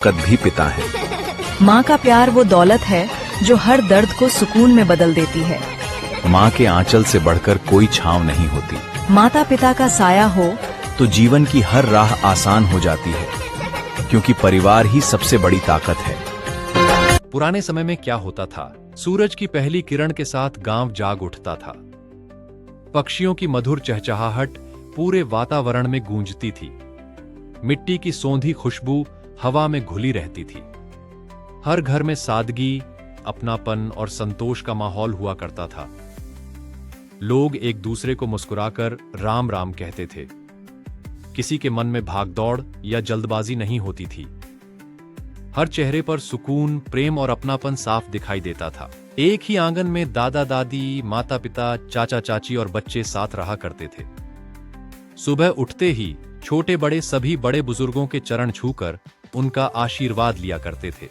कद भी पिता है। माँ का प्यार वो दौलत है जो हर दर्द को सुकून में बदल देती है। माँ के आंचल से बढ़कर कोई छांव नहीं होती। माता पिता का साया हो तो जीवन की हर राह आसान हो जाती है, क्योंकि परिवार ही सबसे बड़ी ताकत है। पुराने समय में क्या होता था? सूरज की पहली किरण के साथ गांव जाग उठता था। पक्षियों की मधुर चहचहाहट पूरे वातावरण में गूंजती थी। मिट्टी की सौंधी खुशबू हवा में घुली रहती थी। हर घर में सादगी, अपनापन और संतोष का माहौल हुआ करता था। लोग एक दूसरे को मुस्कुराकर राम राम कहते थे। किसी के मन में भागदौड़ या जल्दबाजी नहीं होती थी। हर चेहरे पर सुकून, प्रेम और अपनापन साफ दिखाई देता था। एक ही आंगन में दादा दादी, माता पिता, चाचा चाची और बच्चे साथ रहा करते थे। सुबह उठते ही छोटे बड़े सभी बड़े बुजुर्गों के चरण छूकर उनका आशीर्वाद लिया करते थे।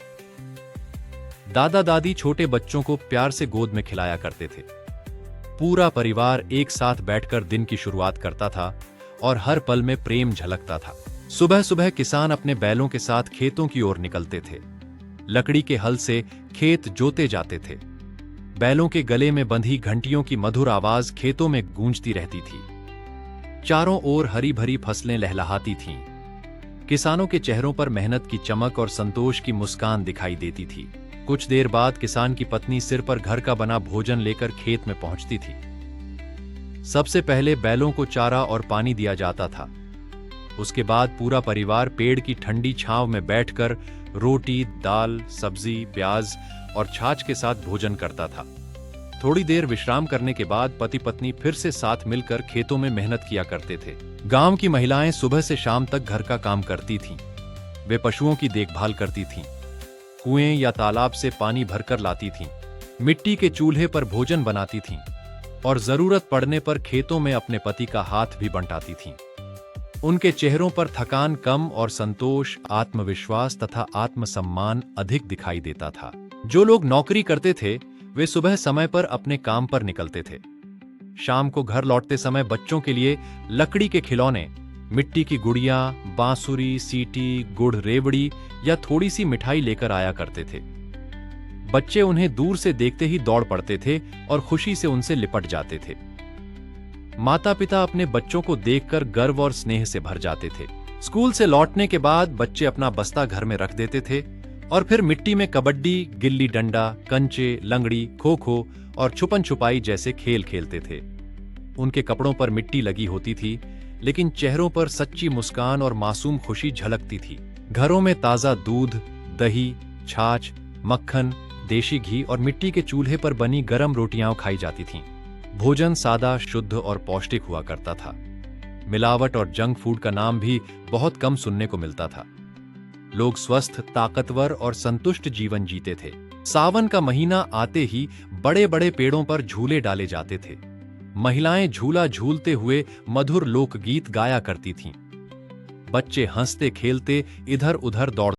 दादा दादी छोटे बच्चों को प्यार से गोद में खिलाया करते थे। पूरा परिवार एक साथ बैठकर दिन की शुरुआत करता था और हर पल में प्रेम झलकता था। सुबह सुबह किसान अपने बैलों के साथ खेतों की ओर निकलते थे। लकड़ी के हल से खेत जोते जाते थे। बैलों के गले में बंधी घंटियों की मधुर आवाज खेतों में गूंजती रहती थी। चारों ओर हरी भरी फसलें लहलहाती थीं। किसानों के चेहरों पर मेहनत की चमक और संतोष की मुस्कान दिखाई देती थी। कुछ देर बाद किसान की पत्नी सिर पर घर का बना भोजन लेकर खेत में पहुंचती थी। सबसे पहले बैलों को चारा और पानी दिया जाता था। उसके बाद पूरा परिवार पेड़ की ठंडी छांव में बैठकर रोटी, दाल, सब्जी, प्याज और छाछ के साथ भोजन करता था। थोड़ी देर विश्राम करने के बाद पति पत्नी फिर से साथ मिलकर खेतों में मेहनत किया करते थे। गांव की महिलाएं सुबह से शाम तक घर का काम करती थीं। वे पशुओं की देखभाल करती थीं, कुएं या तालाब से पानी भरकर लाती थीं, मिट्टी के चूल्हे पर भोजन बनाती थीं और जरूरत पड़ने पर खेतों में अपने पति का हाथ भी बंटाती थीं। उनके चेहरों पर थकान कम और संतोष, आत्मविश्वास तथा आत्मसम्मान अधिक दिखाई देता था। जो लोग नौकरी करते थे वे सुबह समय पर अपने काम पर निकलते थे। शाम को घर लौटते समय बच्चों के लिए लकड़ी के खिलौने, मिट्टी की गुड़ियां, बांसुरी, सीटी, गुड़, रेवड़ी या थोड़ी सी मिठाई लेकर आया करते थे। बच्चे उन्हें दूर से देखते ही दौड़ पड़ते थे और खुशी से उनसे लिपट जाते थे। माता पिता अपने बच्चों को देखकर गर्व और स्नेह से भर जाते थे। स्कूल से लौटने के बाद बच्चे अपना बस्ता घर में रख देते थे और फिर मिट्टी में कबड्डी, गिल्ली डंडा, कंचे, लंगड़ी, खो खो और छुपन छुपाई जैसे खेल खेलते थे। उनके कपड़ों पर मिट्टी लगी होती थी, लेकिन चेहरों पर सच्ची मुस्कान और मासूम खुशी झलकती थी। घरों में ताजा दूध, दही, छाछ, मक्खन, देशी घी और मिट्टी के चूल्हे पर बनी गरम रोटियां खाई जाती थीं। भोजन सादा, शुद्ध और पौष्टिक हुआ करता था। मिलावट और जंक फूड का नाम भी बहुत कम सुनने को मिलता था। लोग स्वस्थ, ताकतवर और संतुष्ट जीवन जीते थे। सावन का महीना आते ही बड़े बड़े पेड़ों पर झूले डाले जाते थे। महिलाएं झूला झूलते हुए मधुर लोकगीत गाया करती थीं। बच्चे हंसते खेलते इधर उधर दौड़